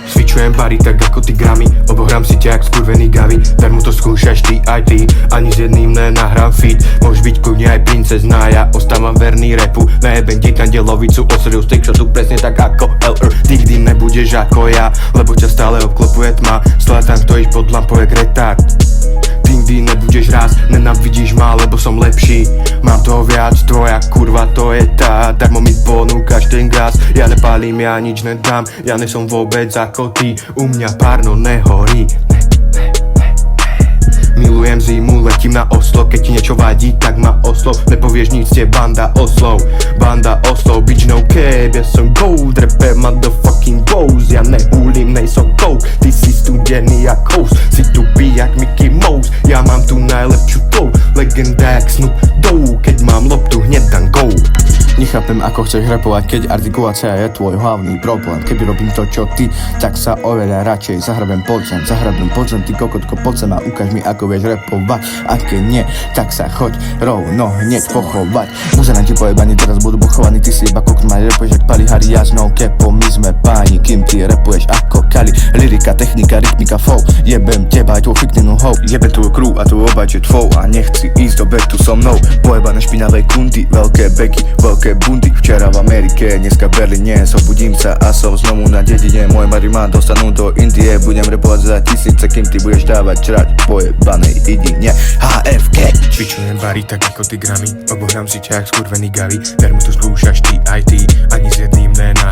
Cvičujem bary tak ako ty gramy, obohrám si ťa jak skurvený gavy. Darmo to skúšaš ty aj ty, ani s jedným nenahrám feat. Môžeš byť kľudne aj princezná, ja ostávam verný rapu. Najebem ti kandelovicu, osril stick shotu presne tak ako LR. Ty nikdy nebudeš ako ja, lebo ťa stále obklopuje tma. Stále tam stojíš pod lampou jak retard. Ty nikdy nebudeš raz, nenávidíš ma, lebo som lepší. Mám toho viac, tvoja kurva to je tá. Darmo mi ponúkaš ten gas, ja nepálim, ja nič nedám. Ja nesom vôbec ako ty, u mňa párno nehorí. Milujem zimu, letím na Oslo, keď ti niečo vadí, tak ma oslov. Nepovieš nič, ste banda oslov, bitch no cap. Ja som gold, rapper motherfucking boss. Ja nehúlim, nejsom coke, ty si studený jak host. Si tupý jak Mickey Mouse, ja mám tu najlepšiu flow. Legenda jak Snoop Dogg, keď mám loptu hneď dám go. Nechápem, ako chceš rapovať, keď artikulácia je tvoj hlavný problém. Keby robím to, čo ty, tak sa oveľa radšej zahrabem pod zem, ty kokotko, poď sem a ukáž mi, ako vieš rapovať. A keď nie, tak sa choď rovno hneď pochovať. Muzená ti pojebaní, teraz budú pochovaní, ty si iba kokr, maj rapuješ jak palihari, ja s no kepo, my sme páni, kým ty rapuješ ako Kali. Lyrika, technika, rytmika, flow, jebem teba aj tvoj fiknenú hou. Jebem tvoju crew a tu obať je tvou a nechci ísť do betu so mnou. Pojebané špinavé kundy, veľké beky, veľké bundy. Včera v Amerike, dneska v Berlíne, zobudím sa a som znovu na dedine. Moje mary ma dostanú do Indie, budem rapovať za tisíce, kým ty budeš dávať črať pojebanej idine. HFK. Cvičujem bary tak ako ty gramy, obohrám si ťa jak skurvený gavy. Darmo to skúšaš ty aj ty, ani s jedným nenahrám